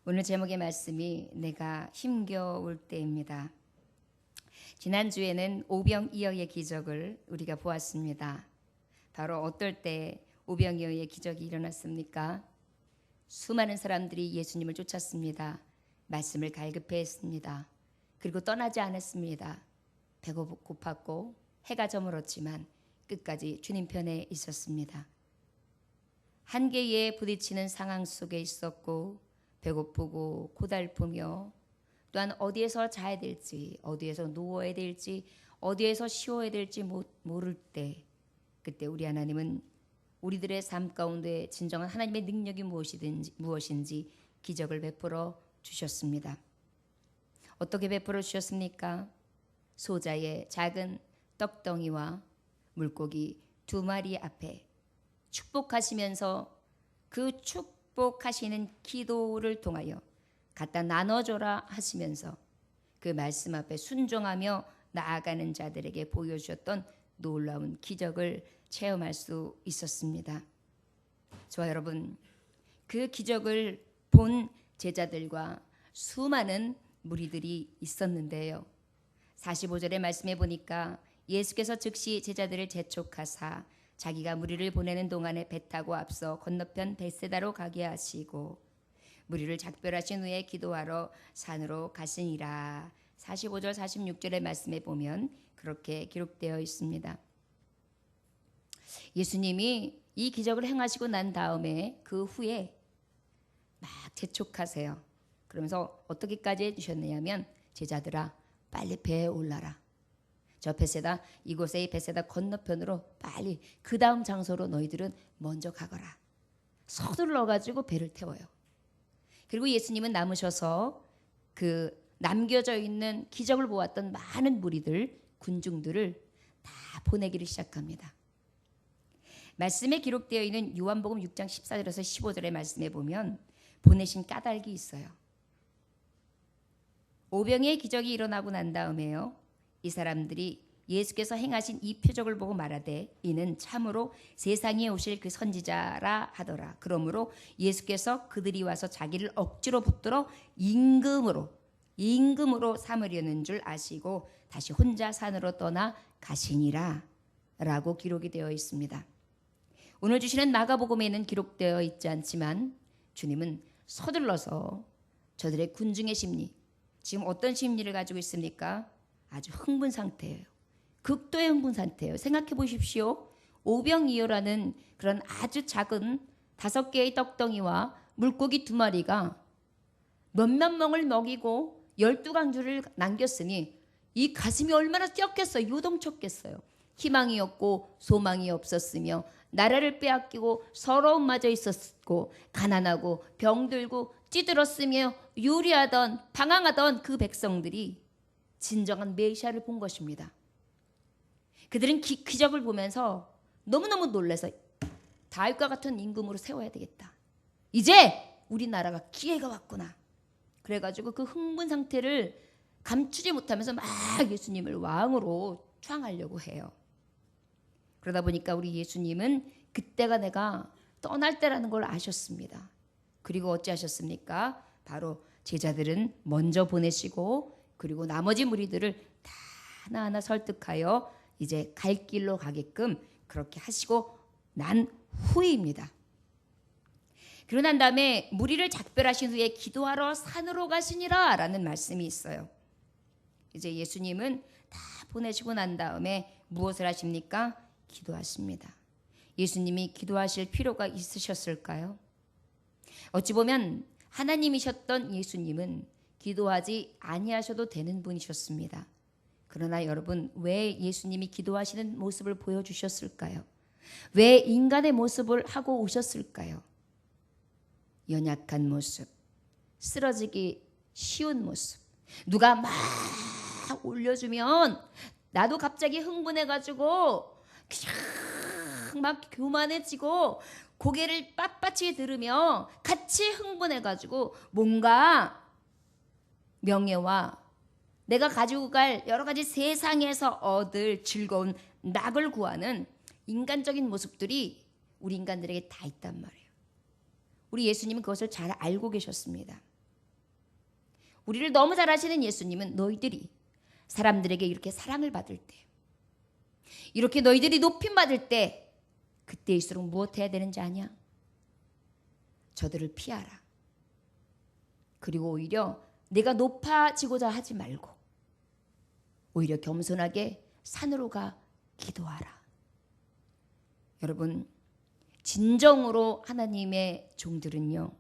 오늘 제목의 말씀이 내가 힘겨울 때입니다. 지난주에는 오병이어의 기적을 우리가 보았습니다. 바로 어떨 때 오병이어의 기적이 일어났습니까? 수많은 사람들이 예수님을 쫓았습니다. 말씀을 갈급해했습니다. 그리고 떠나지 않았습니다. 배고팠고 해가 저물었지만 끝까지 주님 편에 있었습니다. 한계에 부딪히는 상황 속에 있었고 배고프고 고달프며 또한 어디에서 자야 될지, 어디에서 누워야 될지, 어디에서 쉬어야 될지 모를 때, 그때 우리 하나님은 우리들의 삶 가운데 진정한 하나님의 능력이 무엇인지 기적을 베풀어 주셨습니다. 어떻게 베풀어 주셨습니까? 소자의 작은 떡덩이와 물고기 2마리 앞에 축복하시면서 그 축복하시는 기도를 통하여 갖다 나눠줘라 하시면서 그 말씀 앞에 순종하며 나아가는 자들에게 보여주셨던 놀라운 기적을 체험할 수 있었습니다. 저와 여러분, 그 기적을 본 제자들과 수많은 무리들이 있었는데요. 45절의 말씀에 보니까 예수께서 즉시 제자들을 재촉하사 자기가 무리를 보내는 동안에 배 타고 앞서 건너편 벳세다로 가게 하시고 무리를 작별하신 후에 기도하러 산으로 가시니라. 45절 46절의 말씀에 보면 그렇게 기록되어 있습니다. 예수님이 이 기적을 행하시고 난 다음에 그 후에 막 재촉하세요. 그러면서 어떻게까지 해주셨느냐면 제자들아 빨리 배에 올라라. 저 벳세다, 이곳의 벳세다 건너편으로 빨리 그 다음 장소로 너희들은 먼저 가거라. 서둘러 가지고 배를 태워요. 그리고 예수님은 남으셔서 그 남겨져 있는 기적을 보았던 많은 무리들, 군중들을 다 보내기를 시작합니다. 말씀에 기록되어 있는 요한복음 6장 14절에서 15절의 말씀에 보면 보내신 까닭이 있어요. 오병이의 기적이 일어나고 난 다음에요. 이 사람들이 예수께서 행하신 이 표적을 보고 말하되 이는 참으로 세상에 오실 그 선지자라 하더라. 그러므로 예수께서 그들이 와서 자기를 억지로 붙들어 임금으로 삼으려는 줄 아시고 다시 혼자 산으로 떠나 가시니라 라고 기록이 되어 있습니다. 오늘 주시는 마가복음에는 기록되어 있지 않지만 주님은 서둘러서 저들의 군중의 심리, 지금 어떤 심리를 가지고 있습니까? 아주 흥분 상태예요. 극도의 흥분 상태예요. 생각해 보십시오. 오병이어라는 그런 아주 작은 5개의 떡덩이와 물고기 2마리가 몇몇 명을 먹이고 12강주를 남겼으니 이 가슴이 얼마나 뛰었겠어요. 요동쳤겠어요. 희망이 없고 소망이 없었으며 나라를 빼앗기고 서러움마저 있었고 가난하고 병들고 찌들었으며 요리하던 방황하던 그 백성들이 진정한 메시아를 본 것입니다. 그들은 기적을 보면서 너무너무 놀라서 다윗과 같은 임금으로 세워야 되겠다. 이제 우리나라가 기회가 왔구나. 그래가지고 그 흥분 상태를 감추지 못하면서 막 예수님을 왕으로 초항하려고 해요. 그러다 보니까 우리 예수님은 그때가 내가 떠날 때라는 걸 아셨습니다. 그리고 어찌하셨습니까? 바로 제자들은 먼저 보내시고 그리고 나머지 무리들을 다 하나하나 설득하여 이제 갈 길로 가게끔 그렇게 하시고 난 후입니다. 그러고 난 다음에 무리를 작별하신 후에 기도하러 산으로 가시니라 라는 말씀이 있어요. 이제 예수님은 다 보내시고 난 다음에 무엇을 하십니까? 기도하십니다. 예수님이 기도하실 필요가 있으셨을까요? 어찌 보면 하나님이셨던 예수님은 기도하지 아니하셔도 되는 분이셨습니다. 그러나 여러분, 왜 예수님이 기도하시는 모습을 보여주셨을까요? 왜 인간의 모습을 하고 오셨을까요? 연약한 모습, 쓰러지기 쉬운 모습, 누가 막 올려주면 나도 갑자기 흥분해가지고 그냥 막 교만해지고 고개를 빳빳이 들으며 같이 흥분해가지고 뭔가 명예와 내가 가지고 갈 여러 가지 세상에서 얻을 즐거운 낙을 구하는 인간적인 모습들이 우리 인간들에게 다 있단 말이에요. 우리 예수님은 그것을 잘 알고 계셨습니다. 우리를 너무 잘 아시는 예수님은 너희들이 사람들에게 이렇게 사랑을 받을 때, 이렇게 너희들이 높임받을 때, 그때일수록 무엇 해야 되는지 아냐? 저들을 피하라. 그리고 오히려 내가 높아지고자 하지 말고 오히려 겸손하게 산으로 가 기도하라. 여러분, 진정으로 하나님의 종들은요,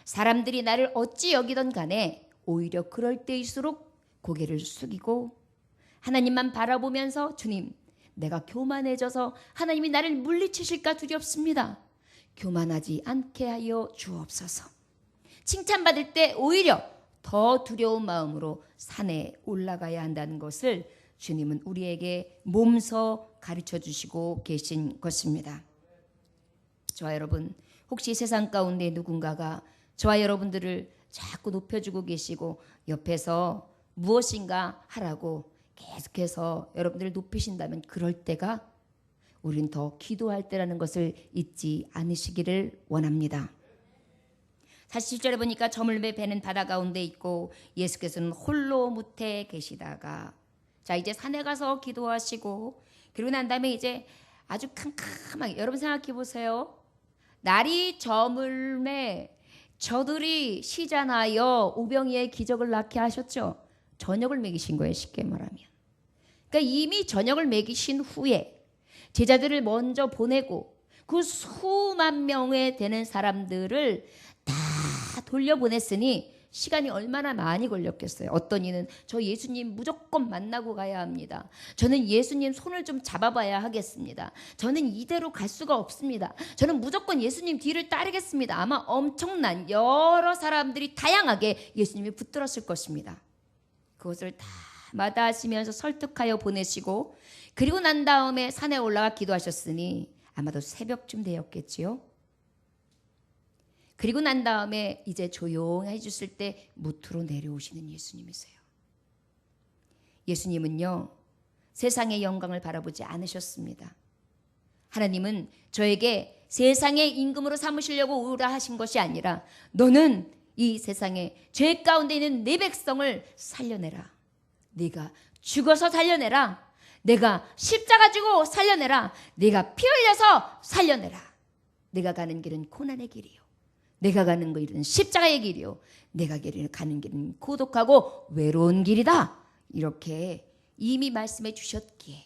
사람들이 나를 어찌 여기던 간에 오히려 그럴 때일수록 고개를 숙이고 하나님만 바라보면서 주님, 내가 교만해져서 하나님이 나를 물리치실까 두렵습니다. 교만하지 않게 하여 주옵소서. 칭찬받을 때 오히려 더 두려운 마음으로 산에 올라가야 한다는 것을 주님은 우리에게 몸소 가르쳐 주시고 계신 것입니다. 저와 여러분, 혹시 세상 가운데 누군가가 저와 여러분들을 자꾸 높여주고 계시고 옆에서 무엇인가 하라고 계속해서 여러분들을 높이신다면 그럴 때가 우리는 더 기도할 때라는 것을 잊지 않으시기를 원합니다. 47절에 보니까 저물매 배는 바다 가운데 있고 예수께서는 홀로 무태 계시다가, 자 이제 산에 가서 기도하시고 그리고 난 다음에 이제 아주 캄캄하게, 여러분 생각해 보세요. 날이 저물매 저들이 시잔하여 우병이의 기적을 낳게 하셨죠. 저녁을 먹이신 거예요, 쉽게 말하면. 그러니까 이미 저녁을 먹이신 후에 제자들을 먼저 보내고 그 수만 명에 되는 사람들을 다 돌려보냈으니 시간이 얼마나 많이 걸렸겠어요. 어떤 이는 저 예수님 무조건 만나고 가야 합니다. 저는 예수님 손을 좀 잡아봐야 하겠습니다. 저는 이대로 갈 수가 없습니다. 저는 무조건 예수님 뒤를 따르겠습니다. 아마 엄청난 여러 사람들이 다양하게 예수님이 붙들었을 것입니다. 그것을 다 마다하시면서 설득하여 보내시고 그리고 난 다음에 산에 올라가 기도하셨으니 아마도 새벽쯤 되었겠지요. 그리고 난 다음에 이제 조용해졌을 때 무트로 내려오시는 예수님이세요. 예수님은요, 세상의 영광을 바라보지 않으셨습니다. 하나님은 저에게 세상의 임금으로 삼으시려고 오라 하신 것이 아니라 너는 이 세상에 죄 가운데 있는 내 백성을 살려내라. 네가 죽어서 살려내라. 내가 십자가 지고 살려내라. 내가 피 흘려서 살려내라. 내가 가는 길은 고난의 길이요. 내가 가는 길은 십자가의 길이요. 내가 가는 길은 고독하고 외로운 길이다. 이렇게 이미 말씀해 주셨기에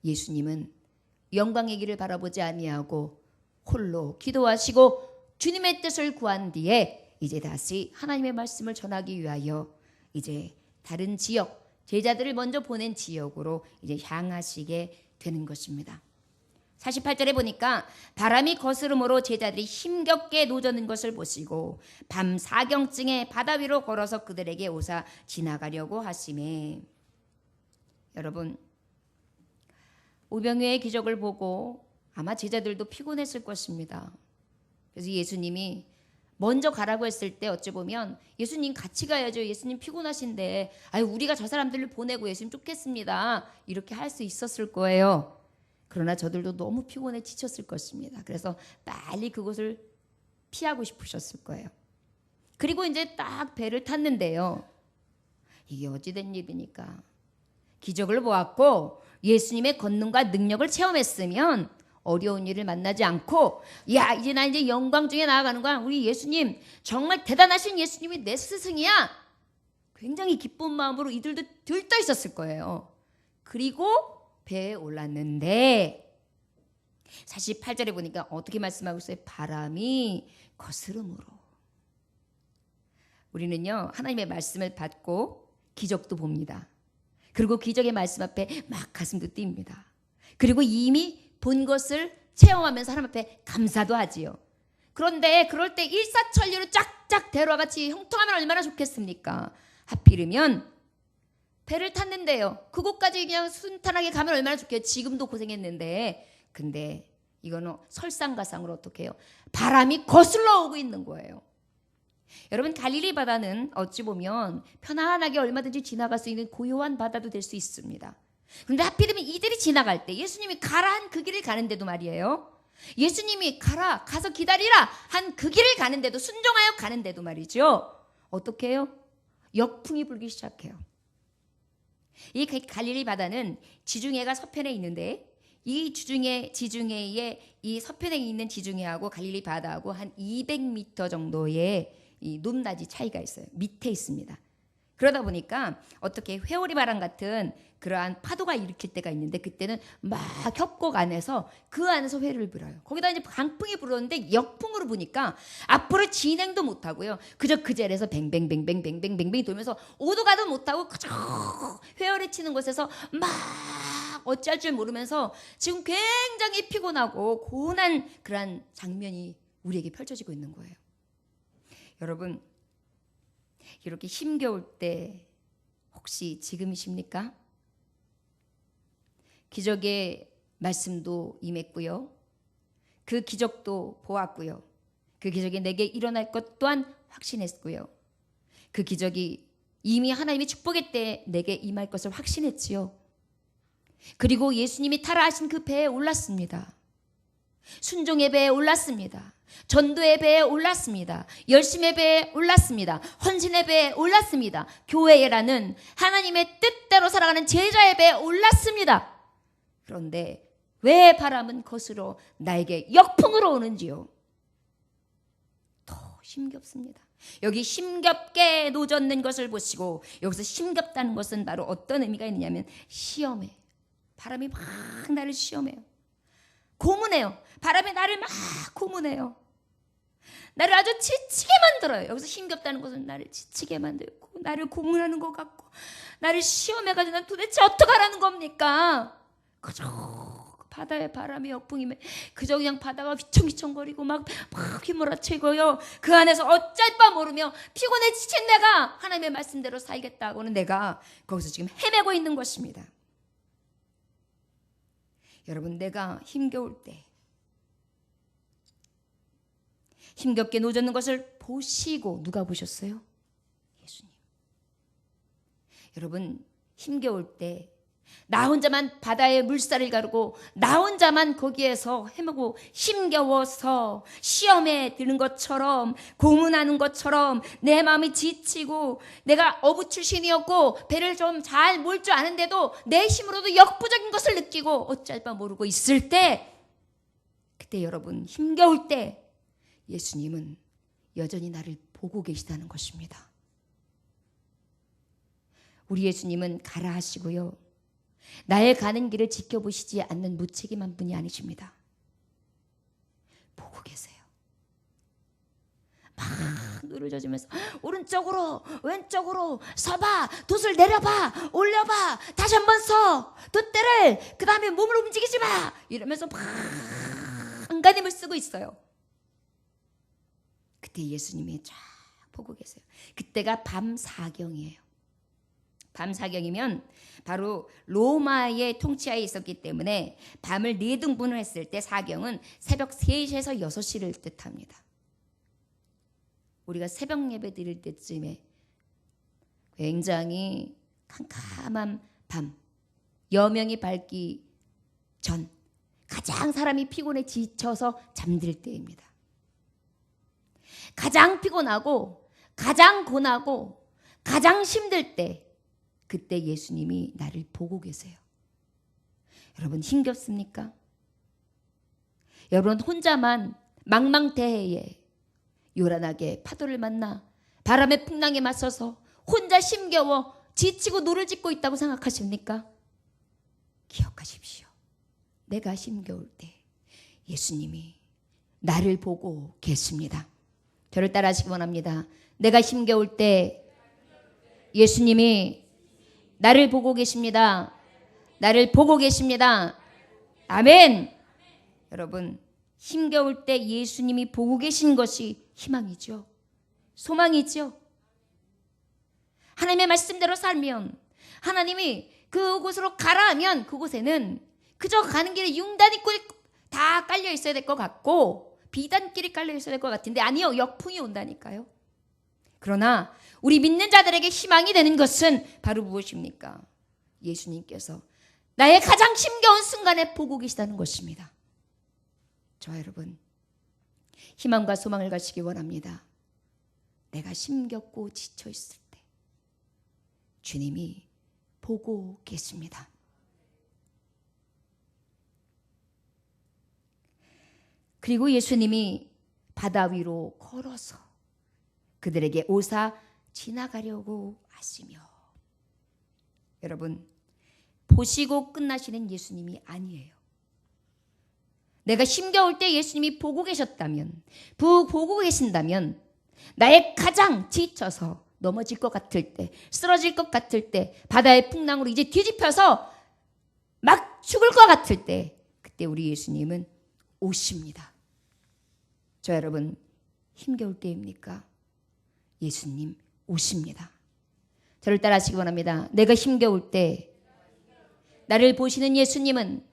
예수님은 영광의 길을 바라보지 아니하고 홀로 기도하시고 주님의 뜻을 구한 뒤에 이제 다시 하나님의 말씀을 전하기 위하여 이제 다른 지역, 제자들을 먼저 보낸 지역으로 이제 향하시게 되는 것입니다. 48절에 보니까 바람이 거스름으로 제자들이 힘겹게 노젓는 것을 보시고 밤 사경쯤에 바다 위로 걸어서 그들에게 오사 지나가려고 하시매. 여러분, 오병이어의 기적을 보고 아마 제자들도 피곤했을 것입니다. 그래서 예수님이 먼저 가라고 했을 때 어찌 보면 예수님 같이 가야죠. 예수님 피곤하신데 우리가 저 사람들을 보내고 예수님 쫓겠습니다. 이렇게 할 수 있었을 거예요. 그러나 저들도 너무 피곤해 지쳤을 것입니다. 그래서 빨리 그곳을 피하고 싶으셨을 거예요. 그리고 이제 딱 배를 탔는데요. 이게 어찌된 일입니까? 기적을 보았고 예수님의 권능과 능력을 체험했으면 어려운 일을 만나지 않고 야 이제 나 이제 영광 중에 나아가는 거야. 우리 예수님 정말 대단하신 예수님이 내 스승이야. 굉장히 기쁜 마음으로 이들도 들떠 있었을 거예요. 그리고 배에 올랐는데 48절에 보니까 어떻게 말씀하고 있어요? 바람이 거스름으로. 우리는요 하나님의 말씀을 받고 기적도 봅니다. 그리고 기적의 말씀 앞에 막 가슴도 뜁니다. 그리고 이미 본 것을 체험하면서 하나님 앞에 감사도 하지요. 그런데 그럴 때 일사천리로 쫙쫙 대로와 같이 형통하면 얼마나 좋겠습니까? 하필이면 배를 탔는데요. 그곳까지 그냥 순탄하게 가면 얼마나 좋겠어요. 지금도 고생했는데. 근데 이거는 설상가상으로 어떻게 해요? 바람이 거슬러 오고 있는 거예요. 여러분, 갈릴리 바다는 어찌 보면 편안하게 얼마든지 지나갈 수 있는 고요한 바다도 될 수 있습니다. 그런데 하필이면 이들이 지나갈 때 예수님이 가라 한 그 길을 가는데도 말이에요. 예수님이 가라, 가서 기다리라 한 그 길을 가는데도 순종하여 가는데도 말이죠. 어떻게 해요? 역풍이 불기 시작해요. 이 갈릴리 바다는 지중해가 서편에 있는데 이 지중해의 이 서편에 있는 지중해하고 갈릴리 바다하고 한 200m 정도의 이 높낮이 차이가 있어요. 밑에 있습니다. 그러다 보니까 어떻게 회오리 바람 같은 그러한 파도가 일으킬 때가 있는데 그때는 막 협곡 안에서 그 안에서 회를 불어요. 거기다 이제 강풍이 불었는데 역풍으로 부니까 앞으로 진행도 못하고요. 그저 그 자리에서 뱅뱅뱅뱅뱅뱅뱅뱅 돌면서 오도 가도 못하고 그저 회오리 치는 곳에서 막 어찌할 줄 모르면서 지금 굉장히 피곤하고 고운한 그러한 장면이 우리에게 펼쳐지고 있는 거예요. 여러분, 이렇게 힘겨울 때 혹시 지금이십니까? 기적의 말씀도 임했고요. 그 기적도 보았고요. 그 기적이 내게 일어날 것 또한 확신했고요. 그 기적이 이미 하나님의 축복의 때 내게 임할 것을 확신했지요. 그리고 예수님이 타라 하신 그 배에 올랐습니다. 순종의 배에 올랐습니다. 전도의 배에 올랐습니다. 열심의 배에 올랐습니다. 헌신의 배에 올랐습니다. 교회라는 하나님의 뜻대로 살아가는 제자의 배에 올랐습니다. 그런데 왜 바람은 거스러 나에게 역풍으로 오는지요? 더 힘겹습니다. 여기 힘겹게 노젓는 것을 보시고 여기서 힘겹다는 것은 바로 어떤 의미가 있느냐면 시험해. 바람이 막 나를 시험해요. 고문해요. 바람이 나를 막 고문해요. 나를 아주 지치게 만들어요. 여기서 힘겹다는 것은 나를 지치게 만들고 나를 고문하는 것 같고 나를 시험해가지고 난 도대체 어떡하라는 겁니까? 그저 바다에 바람이 역풍이면 그저 그냥 바다가 휘청휘청거리고 막 휘몰아치고요. 그 안에서 어쩔 바 모르며 피곤해 지친 내가 하나님의 말씀대로 살겠다고는 내가 거기서 지금 헤매고 있는 것입니다. 여러분, 내가 힘겨울 때 힘겹게 노젓는 것을 보시고 누가 보셨어요? 예수님. 여러분, 힘겨울 때 나 혼자만 바다에 물살을 가르고 나 혼자만 거기에서 헤매고 힘겨워서 시험에 드는 것처럼 고문하는 것처럼 내 마음이 지치고 내가 어부 출신이었고 배를 좀 잘 몰 줄 아는데도 내 힘으로도 역부족인 것을 느끼고 어쩔 바 모르고 있을 때 그때 여러분 힘겨울 때 예수님은 여전히 나를 보고 계시다는 것입니다. 우리 예수님은 가라 하시고요. 나의 가는 길을 지켜보시지 않는 무책임한 분이 아니십니다. 보고 계세요. 막 눈을 젖으면서 오른쪽으로 왼쪽으로 서봐, 돛을 내려봐, 올려봐, 다시 한번 서, 돛대를 그 다음에 몸을 움직이지 마 이러면서 막 안간힘을 쓰고 있어요. 그때 예수님이 쫙 보고 계세요. 그때가 밤 사경이에요. 밤 사경이면 바로 로마의 통치하에 있었기 때문에 밤을 4등분을 했을 때 사경은 새벽 3시에서 6시를 뜻합니다. 우리가 새벽 예배 드릴 때쯤에 굉장히 캄캄한 밤, 여명이 밝기 전 가장 사람이 피곤해 지쳐서 잠들 때입니다. 가장 피곤하고 가장 고나고 가장 힘들 때 그때 예수님이 나를 보고 계세요. 여러분 힘겹습니까? 여러분 혼자만 망망대해에 요란하게 파도를 만나 바람의 풍랑에 맞서서 혼자 힘겨워 지치고 노를 짓고 있다고 생각하십니까? 기억하십시오. 내가 힘겨울 때 예수님이 나를 보고 계십니다. 저를 따라하시기 원합니다. 내가 힘겨울 때 예수님이 나를 보고 계십니다. 나를 보고 계십니다. 아멘. 여러분, 힘겨울 때 예수님이 보고 계신 것이 희망이죠. 소망이죠. 하나님의 말씀대로 살면 하나님이 그곳으로 가라 하면 그곳에는 그저 가는 길에 융단이 다 깔려 있어야 될 것 같고 비단길이 깔려 있어야 될 것 같은데 아니요. 역풍이 온다니까요. 그러나 우리 믿는 자들에게 희망이 되는 것은 바로 무엇입니까? 예수님께서 나의 가장 힘겨운 순간에 보고 계시다는 것입니다. 저와 여러분 희망과 소망을 가지기 원합니다. 내가 힘겹고 지쳐 있을 때 주님이 보고 계십니다. 그리고 예수님이 바다 위로 걸어서 그들에게 오사 지나가려고 하시며, 여러분, 보시고 끝나시는 예수님이 아니에요. 내가 힘겨울 때 예수님이 보고 계셨다면, 보고 계신다면, 나의 가장 지쳐서 넘어질 것 같을 때, 쓰러질 것 같을 때, 바다의 풍랑으로 이제 뒤집혀서 막 죽을 것 같을 때, 그때 우리 예수님은 오십니다. 저 여러분, 힘겨울 때입니까? 예수님 오십니다. 저를 따라하시기 바랍니다. 내가 힘겨울 때 나를 보시는 예수님은,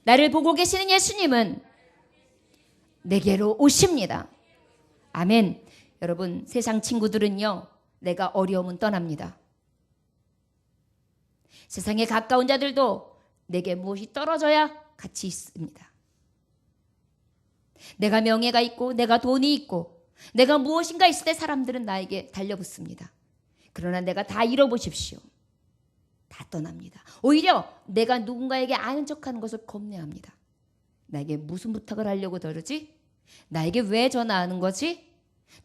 나를 보고 계시는 예수님은 내게로 오십니다. 아멘. 여러분, 세상 친구들은요, 내가 어려우면 떠납니다. 세상에 가까운 자들도 내게 무엇이 떨어져야 같이 있습니다. 내가 명예가 있고 내가 돈이 있고 내가 무엇인가 있을 때 사람들은 나에게 달려붙습니다. 그러나 내가 다 잃어보십시오. 다 떠납니다. 오히려 내가 누군가에게 아는 척하는 것을 겁내합니다. 나에게 무슨 부탁을 하려고 저러지? 나에게 왜 전화하는 거지?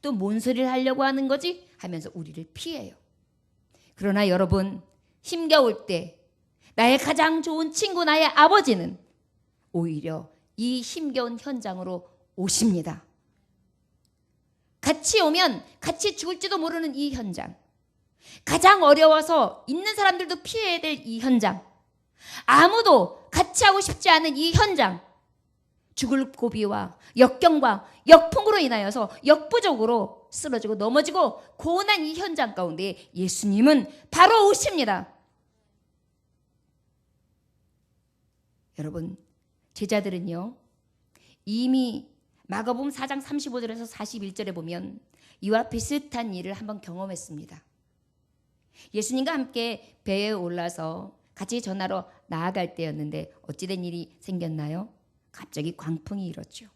또 뭔 소리를 하려고 하는 거지? 하면서 우리를 피해요. 그러나 여러분, 힘겨울 때 나의 가장 좋은 친구, 나의 아버지는 오히려 이 힘겨운 현장으로 오십니다. 같이 오면 같이 죽을지도 모르는 이 현장, 가장 어려워서 있는 사람들도 피해야 될 이 현장, 아무도 같이 하고 싶지 않은 이 현장, 죽을 고비와 역경과 역풍으로 인하여서 역부족으로 쓰러지고 넘어지고 고난한 이 현장 가운데 예수님은 바로 오십니다. 여러분, 제자들은요, 이미 마가복음 4장 35절에서 41절에 보면 이와 비슷한 일을 한번 경험했습니다. 예수님과 함께 배에 올라서 같이 전하러 나아갈 때였는데 어찌된 일이 생겼나요? 갑자기 광풍이 일었죠.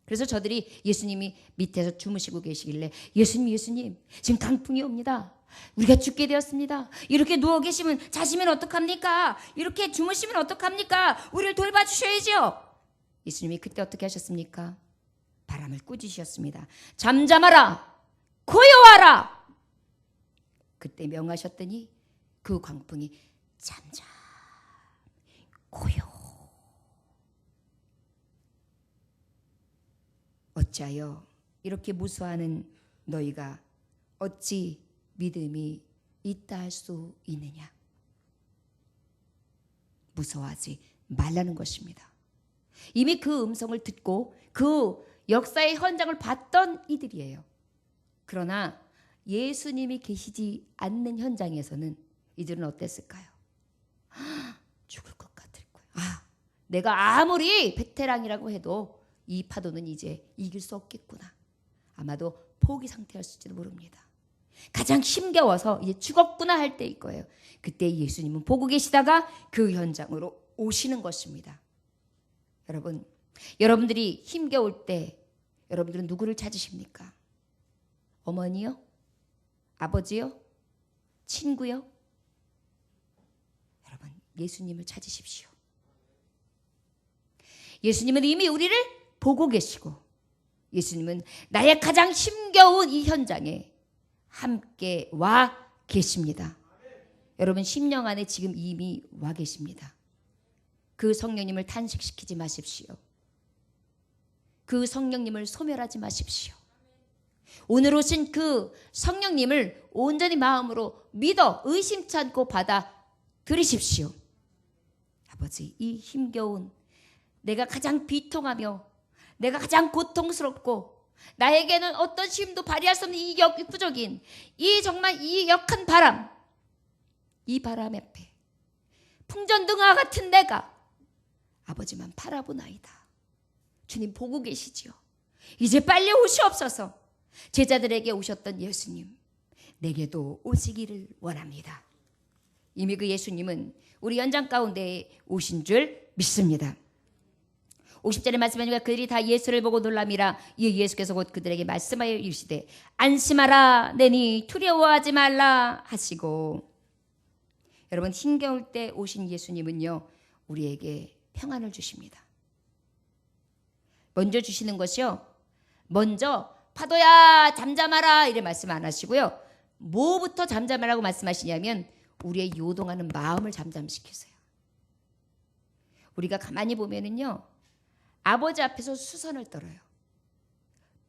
그래서 저들이 예수님이 밑에서 주무시고 계시길래, 예수님, 지금 강풍이 옵니다. 우리가 죽게 되었습니다. 이렇게 누워 계시면 자시면 어떡합니까? 이렇게 주무시면 어떡합니까? 우리를 돌봐주셔야죠. 예수님이 그때 어떻게 하셨습니까? 바람을 꾸짖으셨습니다. 잠잠하라, 고요하라. 그때 명하셨더니 그 광풍이 잠잠, 고요. 어찌하여 이렇게 무수하는 너희가 어찌 믿음이 있다 할 수 있느냐? 무서워하지 말라는 것입니다. 이미 그 음성을 듣고 그 역사의 현장을 봤던 이들이에요. 그러나 예수님이 계시지 않는 현장에서는 이들은 어땠을까요? 죽을 것 같을 거예요. 내가 아무리 베테랑이라고 해도 이 파도는 이제 이길 수 없겠구나. 아마도 포기 상태였을지도 모릅니다. 가장 힘겨워서 이제 죽었구나 할 때일 거예요. 그때 예수님은 보고 계시다가 그 현장으로 오시는 것입니다. 여러분, 여러분들이 힘겨울 때 여러분들은 누구를 찾으십니까? 어머니요? 아버지요? 친구요? 여러분, 예수님을 찾으십시오. 예수님은 이미 우리를 보고 계시고, 예수님은 나의 가장 힘겨운 이 현장에 함께 와 계십니다. 여러분, 심령 안에 지금 이미 와 계십니다. 그 성령님을 탄식시키지 마십시오. 그 성령님을 소멸하지 마십시오. 오늘 오신 그 성령님을 온전히 마음으로 믿어 의심치 않고 받아들이십시오. 아버지, 이 힘겨운, 내가 가장 비통하며 내가 가장 고통스럽고 나에게는 어떤 힘도 발휘할 수 없는 이 역부족인 이 정말 이 역한 바람, 이 바람 앞에 풍전등화 같은 내가 아버지만 바라보나이다. 주님 보고 계시지요. 이제 빨리 오시옵소서. 제자들에게 오셨던 예수님, 내게도 오시기를 원합니다. 이미 그 예수님은 우리 현장 가운데 오신 줄 믿습니다. 50절에 말씀하니까 그들이 다 예수를 보고 놀람이라. 이에 예수께서 곧 그들에게 말씀하여 이르시되 안심하라 내니 두려워하지 말라 하시고. 여러분, 힘겨울 때 오신 예수님은요 우리에게 평안을 주십니다. 먼저 주시는 것이요, 먼저 파도야 잠잠하라 이래 말씀 안 하시고요, 뭐부터 잠잠하라고 말씀하시냐면 우리의 요동하는 마음을 잠잠시키세요. 우리가 가만히 보면은요 아버지 앞에서 수선을 떨어요.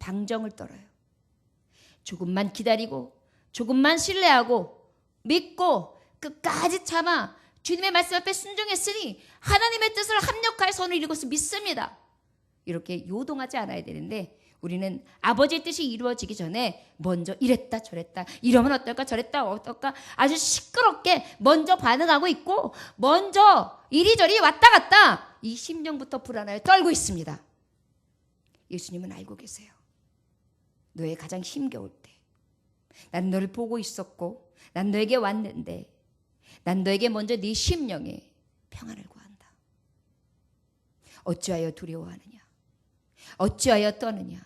방정을 떨어요. 조금만 기다리고 조금만 신뢰하고 믿고 끝까지 참아 주님의 말씀 앞에 순종했으니 하나님의 뜻을 합력하여 선을 이룬 것을 믿습니다. 이렇게 요동하지 않아야 되는데 우리는 아버지의 뜻이 이루어지기 전에 먼저 이랬다 저랬다, 이러면 어떨까 저랬다 어떨까 아주 시끄럽게 먼저 반응하고 있고 먼저 이리저리 왔다 갔다 이 심령부터 불안하여 떨고 있습니다. 예수님은 알고 계세요. 너의 가장 힘겨울 때 난 너를 보고 있었고 난 너에게 왔는데 난 너에게 먼저 네 심령에 평안을 구한다. 어찌하여 두려워하느냐, 어찌하여 떠느냐,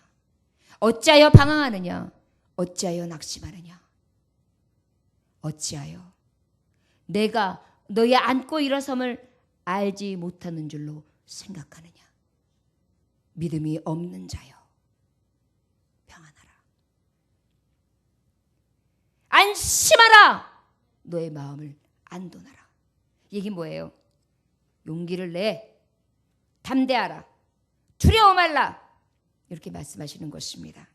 어찌하여 방황하느냐, 어찌하여 낙심하느냐, 어찌하여 내가 너의 안고 일어섬을 알지 못하는 줄로 생각하느냐. 믿음이 없는 자여 평안하라. 안심하라. 너의 마음을 안돈하라. 이게 뭐예요? 용기를 내, 담대하라, 두려워 말라, 이렇게 말씀하시는 것입니다.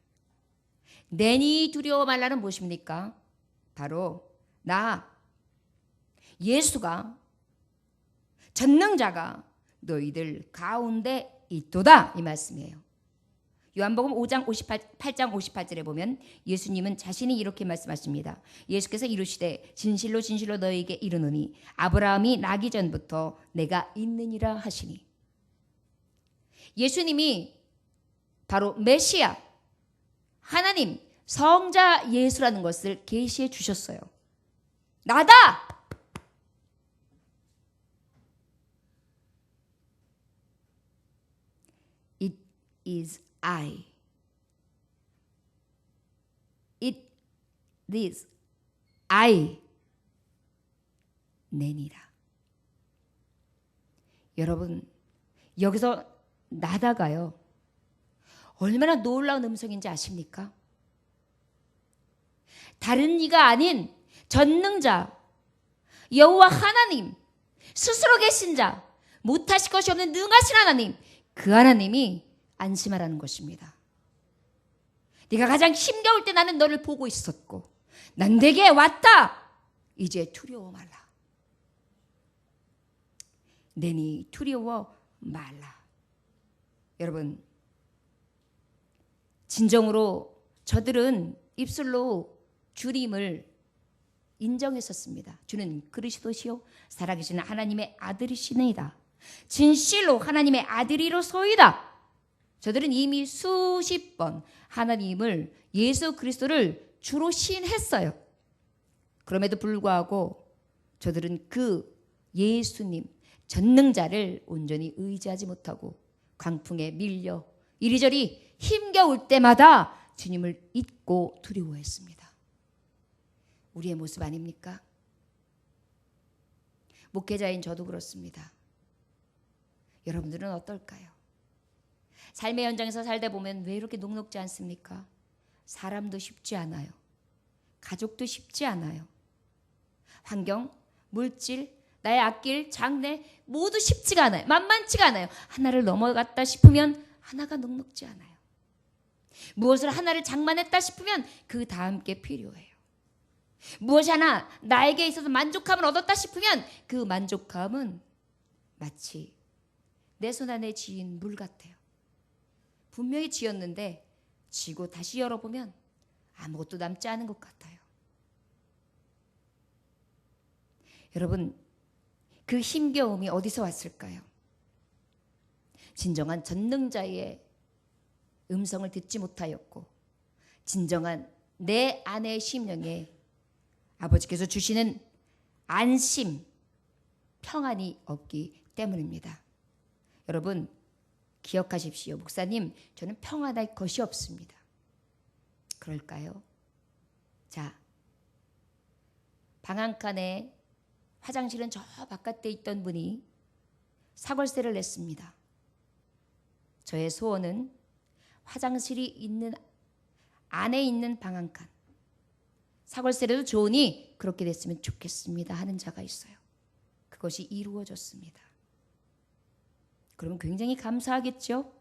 내니 두려워 말라는 무엇입니까? 바로 나 예수가 전능자가 너희들 가운데 있도다 이 말씀이에요. 요한복음 5장 8장 58절에 보면 예수님은 자신이 이렇게 말씀하십니다. 예수께서 이르시되 진실로 진실로 너희에게 이르노니 아브라함이 나기 전부터 내가 있느니라 하시니. 예수님이 바로 메시아, 하나님, 성자 예수라는 것을 계시해 주셨어요. 나다! It is I. It is I. 내니라. 여러분, 여기서 나다가요 얼마나 놀라운 음성인지 아십니까? 다른 이가 아닌 전능자 여호와 하나님, 스스로 계신 자, 못하실 것이 없는 능하신 하나님, 그 하나님이 안심하라는 것입니다. 네가 가장 힘겨울 때 나는 너를 보고 있었고 난 내게 왔다. 이제 두려워 말라. 내니 두려워 말라. 여러분, 진정으로 저들은 입술로 주님을 인정했었습니다. 주는 그리스도시요 살아계신 하나님의 아들이시니이다. 진실로 하나님의 아들이로소이다. 저들은 이미 수십 번 하나님을, 예수 그리스도를 주로 시인했어요. 그럼에도 불구하고 저들은 그 예수님 전능자를 온전히 의지하지 못하고 광풍에 밀려 이리저리 힘겨울 때마다 주님을 잊고 두려워했습니다. 우리의 모습 아닙니까? 목회자인 저도 그렇습니다. 여러분들은 어떨까요? 삶의 현장에서 살다 보면 왜 이렇게 녹록지 않습니까? 사람도 쉽지 않아요. 가족도 쉽지 않아요. 환경, 물질, 나의 앞길, 장래 모두 쉽지가 않아요. 만만치가 않아요. 하나를 넘어갔다 싶으면 하나가 녹록지 않아요. 무엇을 하나를 장만했다 싶으면 그 다음 게 필요해요. 무엇이 하나 나에게 있어서 만족감을 얻었다 싶으면 그 만족감은 마치 내 손 안에 지인 물 같아요. 분명히 지었는데 지고 다시 열어보면 아무것도 남지 않은 것 같아요. 여러분, 그 힘겨움이 어디서 왔을까요? 진정한 전능자의 음성을 듣지 못하였고 진정한 내 안의 심령에 아버지께서 주시는 안심, 평안이 없기 때문입니다. 여러분, 기억하십시오. 목사님, 저는 평안할 것이 없습니다. 그럴까요? 자, 방 한 칸에 화장실은 저 바깥에 있던 분이 사골세를 냈습니다. 저의 소원은 화장실이 있는 안에 있는 방 한 칸, 사골세라도 좋으니 그렇게 됐으면 좋겠습니다 하는 자가 있어요. 그것이 이루어졌습니다. 그러면 굉장히 감사하겠죠?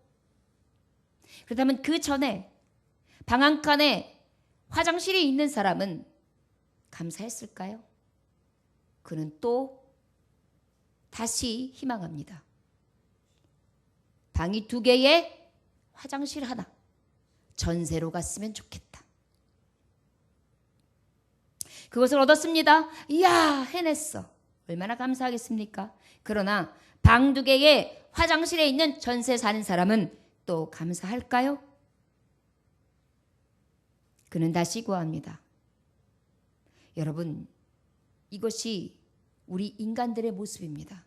그렇다면 그 전에 방 한 칸에 화장실이 있는 사람은 감사했을까요? 그는 또 다시 희망합니다. 방이 2개에 화장실 하나, 전세로 갔으면 좋겠다. 그것을 얻었습니다. 이야, 해냈어. 얼마나 감사하겠습니까? 그러나 방 2개에 화장실에 있는 전세 사는 사람은 또 감사할까요? 그는 다시 구합니다. 여러분, 이것이 우리 인간들의 모습입니다.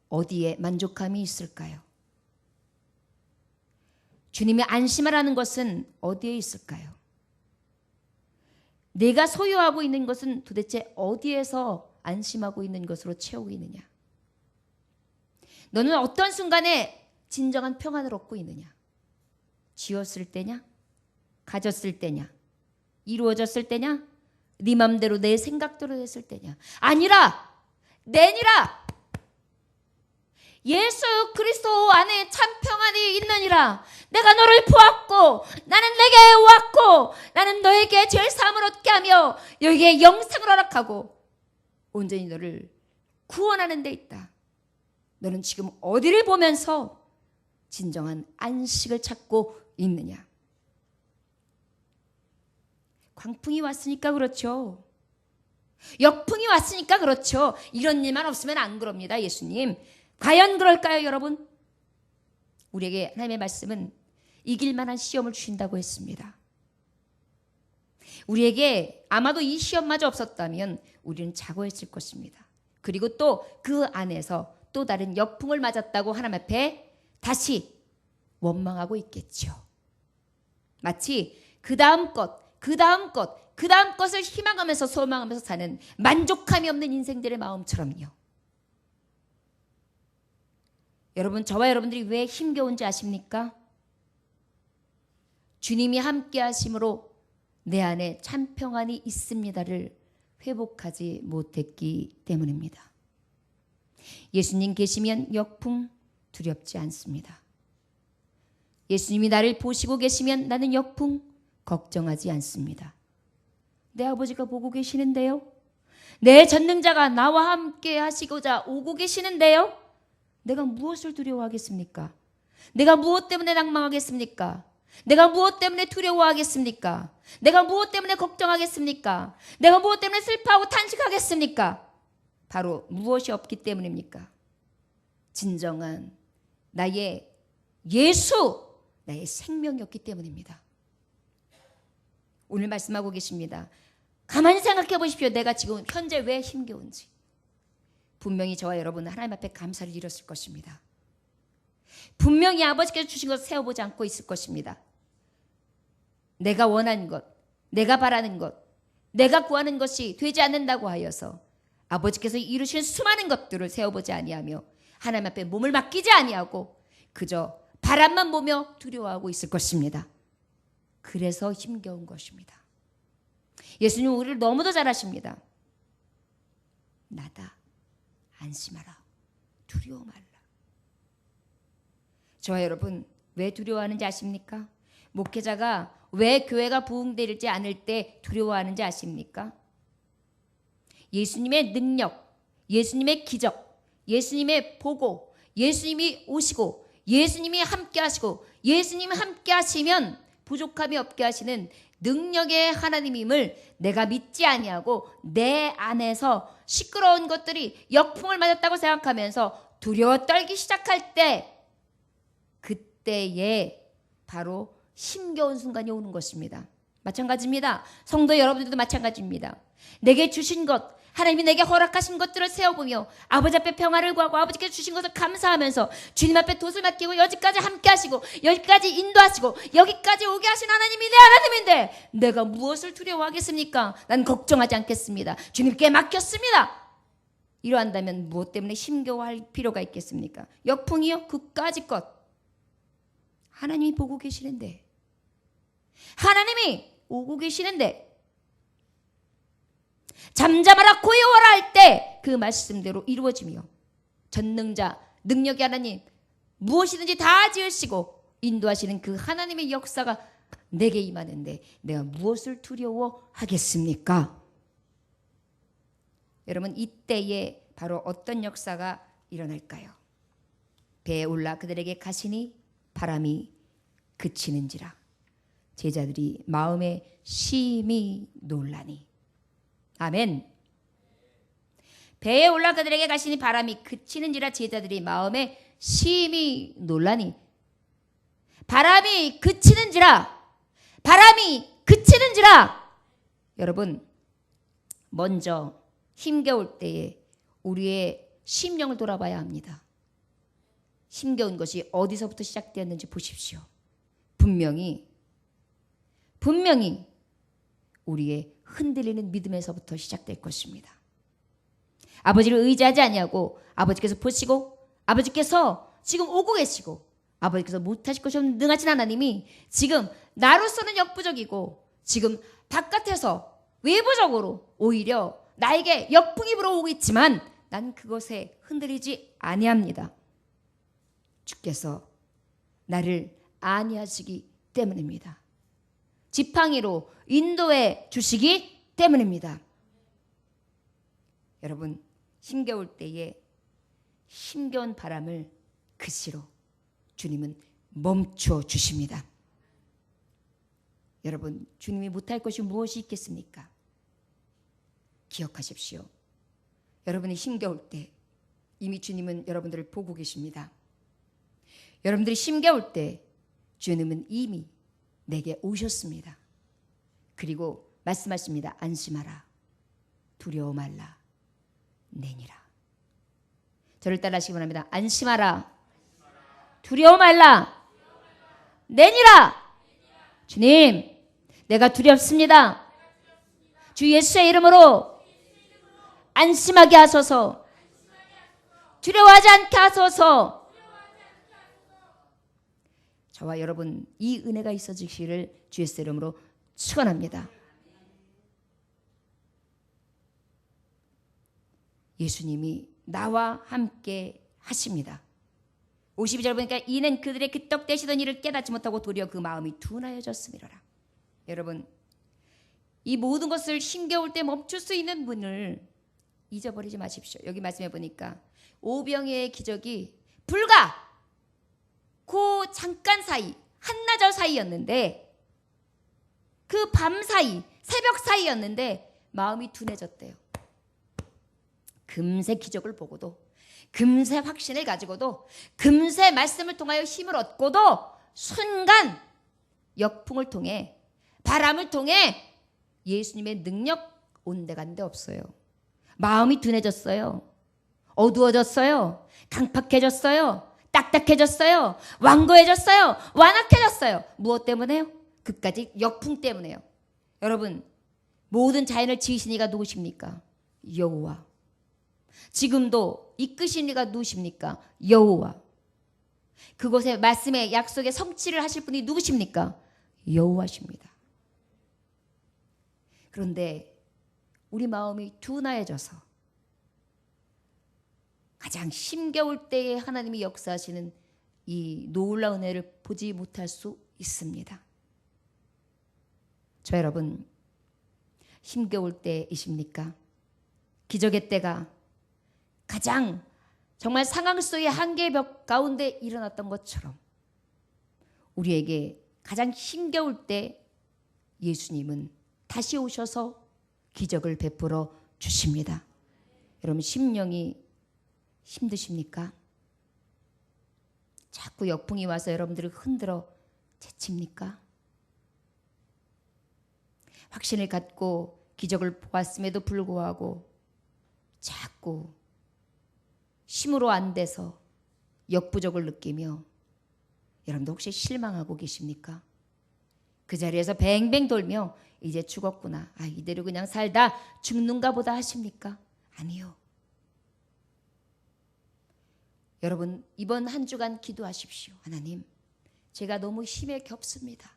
어디에 만족함이 있을까요? 주님이 안심하라는 것은 어디에 있을까요? 내가 소유하고 있는 것은 도대체 어디에서 안심하고 있는 것으로 채우고 있느냐? 너는 어떤 순간에 진정한 평안을 얻고 있느냐? 쥐었을 때냐? 가졌을 때냐? 이루어졌을 때냐? 네 맘대로 내 생각대로 됐을 때냐? 아니라 내니라. 예수 그리스도 안에 참 평안이 있느니라. 내가 너를 보았고 나는 내게 왔고 나는 너에게 죄 사함을 얻게 하며 너에게 영생을 허락하고 온전히 너를 구원하는 데 있다. 너는 지금 어디를 보면서 진정한 안식을 찾고 있느냐? 광풍이 왔으니까 그렇죠. 역풍이 왔으니까 그렇죠. 이런 일만 없으면 안 그럽니다. 예수님. 과연 그럴까요, 여러분? 우리에게 하나님의 말씀은 이길 만한 시험을 주신다고 했습니다. 우리에게 아마도 이 시험마저 없었다면 우리는 자고했을 것입니다. 그리고 또 그 안에서 또 다른 역풍을 맞았다고 하나님 앞에 다시 원망하고 있겠죠. 마치 그 다음 것을 희망하면서 소망하면서 사는 만족함이 없는 인생들의 마음처럼요. 여러분, 저와 여러분들이 왜 힘겨운지 아십니까? 주님이 함께 하심으로 내 안에 참 평안이 있습니다를 회복하지 못했기 때문입니다. 예수님 계시면 역풍 두렵지 않습니다. 예수님이 나를 보시고 계시면 나는 역풍 걱정하지 않습니다. 내 아버지가 보고 계시는데요. 내 전능자가 나와 함께 하시고자 오고 계시는데요. 내가 무엇을 두려워하겠습니까? 내가 무엇 때문에 낭망하겠습니까? 내가 무엇 때문에 두려워하겠습니까? 내가 무엇 때문에 걱정하겠습니까? 내가 무엇 때문에 슬퍼하고 탄식하겠습니까? 바로 무엇이 없기 때문입니까? 진정한 나의 예수, 나의 생명이 없기 때문입니다. 오늘 말씀하고 계십니다. 가만히 생각해 보십시오. 내가 지금 현재 왜 힘겨운지. 분명히 저와 여러분은 하나님 앞에 감사를 이뤘을 것입니다. 분명히 아버지께서 주신 것을 세워보지 않고 있을 것입니다. 내가 원하는 것, 내가 바라는 것, 내가 구하는 것이 되지 않는다고 하여서 아버지께서 이루신 수많은 것들을 세워보지 아니하며 하나님 앞에 몸을 맡기지 아니하고 그저 바람만 보며 두려워하고 있을 것입니다. 그래서 힘겨운 것입니다. 예수님은 우리를 너무도 잘 아십니다. 나다. 안심하라. 두려워 말라. 저와 여러분, 왜 두려워하는지 아십니까? 목회자가 왜 교회가 부흥되지 않을 때 두려워하는지 아십니까? 예수님의 능력, 예수님의 기적, 예수님의 보고, 예수님이 오시고, 예수님이 함께 하시고, 예수님이 함께 하시면 부족함이 없게 하시는 능력의 하나님임을 내가 믿지 아니하고 내 안에서 시끄러운 것들이 역풍을 맞았다고 생각하면서 두려워 떨기 시작할 때 그때에 바로 힘겨운 순간이 오는 것입니다. 마찬가지입니다. 성도 여러분들도 마찬가지입니다. 내게 주신 것, 하나님이 내게 허락하신 것들을 세워보며 아버지 앞에 평화를 구하고 아버지께 주신 것을 감사하면서 주님 앞에 돛을 맡기고 여기까지 함께 하시고 여기까지 인도하시고 여기까지 오게 하신 하나님이 내 하나님인데 내가 무엇을 두려워하겠습니까? 난 걱정하지 않겠습니다. 주님께 맡겼습니다. 이러한다면 무엇 때문에 힘겨워할 필요가 있겠습니까? 역풍이요? 그까짓 것. 하나님이 보고 계시는데, 하나님이 오고 계시는데, 잠잠하라 고요하라 할 때 그 말씀대로 이루어지며 전능자 능력의 하나님 무엇이든지 다 지으시고 인도하시는 그 하나님의 역사가 내게 임하는데 내가 무엇을 두려워하겠습니까? 여러분, 이때에 바로 어떤 역사가 일어날까요? 배에 올라 그들에게 가시니 바람이 그치는지라 제자들이 마음에 심히 놀라니. 아멘. 배에 올라 그들에게 가시니 바람이 그치는지라 제자들이 마음에 심히 놀라니. 바람이 그치는지라, 바람이 그치는지라. 여러분, 먼저 힘겨울 때에 우리의 심령을 돌아봐야 합니다. 힘겨운 것이 어디서부터 시작되었는지 보십시오. 분명히 우리의 흔들리는 믿음에서부터 시작될 것입니다. 아버지를 의지하지 아니하고 아버지께서 보시고 아버지께서 지금 오고 계시고 아버지께서 못하실 것이 없는 능하신 하나님이 지금 나로서는 역부족이고 지금 바깥에서 외부적으로 오히려 나에게 역풍이 불어오고 있지만 난 그것에 흔들리지 아니합니다. 주께서 나를 안위하시기 때문입니다. 지팡이로 인도해 주시기 때문입니다. 여러분, 힘겨울 때에 힘겨운 바람을 그시로 주님은 멈춰 주십니다. 여러분, 주님이 못할 것이 무엇이 있겠습니까? 기억하십시오. 여러분이 힘겨울 때 이미 주님은 여러분들을 보고 계십니다. 여러분들이 힘겨울 때 주님은 이미 내게 오셨습니다. 그리고 말씀하십니다. 안심하라. 두려워 말라. 내니라. 저를 따라하시기 바랍니다. 안심하라. 두려워 말라. 내니라. 주님, 내가 두렵습니다. 주 예수의 이름으로 안심하게 하소서. 두려워하지 않게 하소서. 저와 여러분 이 은혜가 있어지기를 주 예수의 이름으로 축원합니다. 예수님이 나와 함께 하십니다. 52절 보니까 이는 그들의 기떡대시던 일을 깨닫지 못하고 도리어 그 마음이 둔하여졌음이로라. 여러분, 이 모든 것을 힘겨울 때 멈출 수 있는 분을 잊어버리지 마십시오. 여기 말씀해 보니까 오병이의 기적이 불과 그 잠깐 사이, 한나절 사이였는데 그 밤 사이, 새벽 사이였는데 마음이 둔해졌대요. 금세 기적을 보고도, 금세 확신을 가지고도, 금세 말씀을 통하여 힘을 얻고도 순간 역풍을 통해, 바람을 통해 예수님의 능력 온데간데 없어요. 마음이 둔해졌어요. 어두워졌어요. 강팍해졌어요. 딱딱해졌어요. 완고해졌어요. 완악해졌어요. 무엇 때문에요? 그까지 역풍 때문에요. 여러분, 모든 자연을 지으신 이가 누구십니까? 여호와. 지금도 이끄신 이가 누구십니까? 여호와. 그곳에 말씀의 약속의 성취를 하실 분이 누구십니까? 여호와십니다. 그런데 우리 마음이 둔하여져서 가장 힘겨울 때에 하나님이 역사하시는 이 놀라운 은혜를 보지 못할 수 있습니다. 저 여러분, 힘겨울 때이십니까? 기적의 때가 가장 정말 상황 속의 한계의 벽 가운데 일어났던 것처럼 우리에게 가장 힘겨울 때 예수님은 다시 오셔서 기적을 베풀어 주십니다. 여러분, 심령이 힘드십니까? 자꾸 역풍이 와서 여러분들을 흔들어 제칩니까? 확신을 갖고 기적을 보았음에도 불구하고 자꾸 힘으로 안 돼서 역부족을 느끼며, 여러분도 혹시 실망하고 계십니까? 그 자리에서 뱅뱅 돌며 이제 죽었구나, 이대로 그냥 살다 죽는가 보다 하십니까? 아니요. 여러분, 이번 한 주간 기도하십시오. 하나님, 제가 너무 힘에 겹습니다.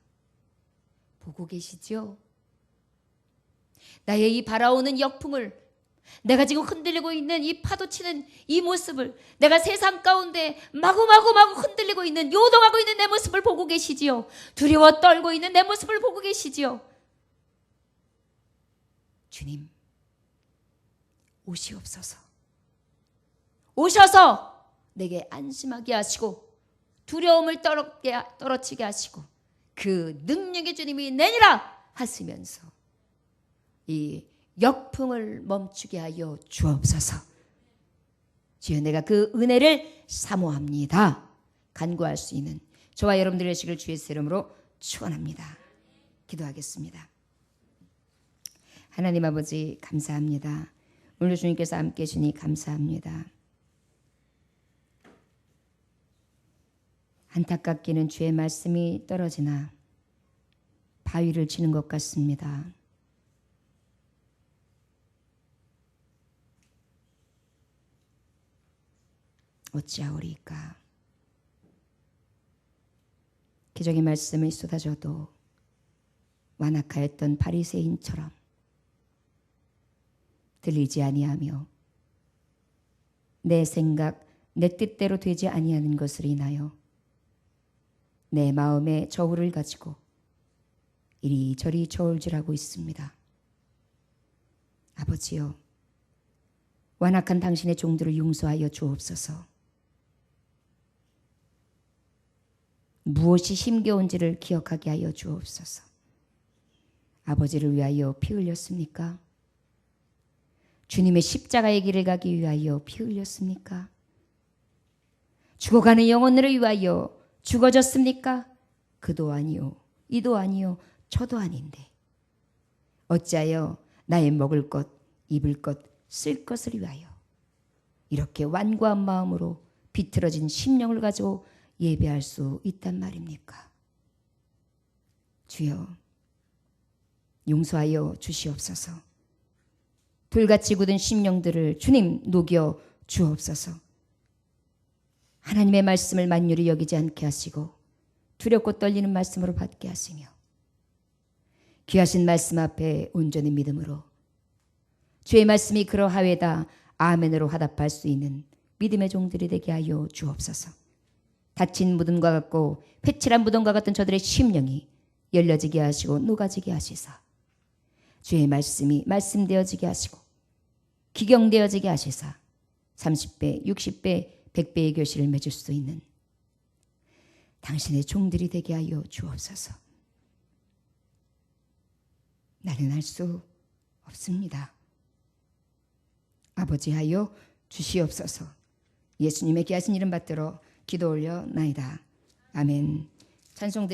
보고 계시죠? 나의 이 바라오는 역풍을, 내가 지금 흔들리고 있는 이 파도치는 이 모습을, 내가 세상 가운데 마구마구 흔들리고 있는, 요동하고 있는 내 모습을 보고 계시지요. 두려워 떨고 있는 내 모습을 보고 계시지요. 주님, 오시옵소서. 오셔서 내게 안심하게 하시고 두려움을 떨어치게 하시고 그 능력의 주님이 내니라 하시면서 이 역풍을 멈추게 하여 주옵소서. 주여, 내가 그 은혜를 사모합니다. 간구할 수 있는 저와 여러분들의 되시기를 주의 이름으로 축원합니다. 기도하겠습니다. 하나님 아버지, 감사합니다. 오늘 주님께서 함께 해주니 감사합니다. 안타깝게는 주의 말씀이 떨어지나 바위를 치는 것 같습니다. 어찌하오리까. 기적의 말씀이 쏟아져도 완악하였던 바리새인처럼 들리지 아니하며 내 생각, 내 뜻대로 되지 아니하는 것을 인하여 내 마음에 저울을 가지고 이리저리 저울질하고 있습니다. 아버지여, 완악한 당신의 종들을 용서하여 주옵소서. 무엇이 힘겨운지를 기억하게 하여 주옵소서. 아버지를 위하여 피 흘렸습니까? 주님의 십자가의 길을 가기 위하여 피 흘렸습니까? 죽어가는 영혼들을 위하여 죽어졌습니까? 그도 아니요, 이도 아니요, 저도 아닌데 어찌하여 나의 먹을 것, 입을 것, 쓸 것을 위하여 이렇게 완고한 마음으로 비틀어진 심령을 가지고 예배할 수 있단 말입니까? 주여, 용서하여 주시옵소서. 돌같이 굳은 심령들을 주님 녹여 주옵소서. 하나님의 말씀을 만유리 여기지 않게 하시고 두렵고 떨리는 말씀으로 받게 하시며 귀하신 말씀 앞에 온전히 믿음으로 주의 말씀이 그러하외다 아멘으로 화답할 수 있는 믿음의 종들이 되게 하여 주옵소서. 닫힌 무덤과 같고 패칠한 무덤과 같은 저들의 심령이 열려지게 하시고 녹아지게 하시사 주의 말씀이 말씀되어지게 하시고 기경되어지게 하시사 30배, 60배, 100배의 교실을 맺을 수 있는 당신의 종들이 되게 하여 주옵소서. 나는 할 수 없습니다. 아버지 하여 주시옵소서. 예수님의 귀하신 이름 받들어 기도 올려 나이다. 아멘. 찬송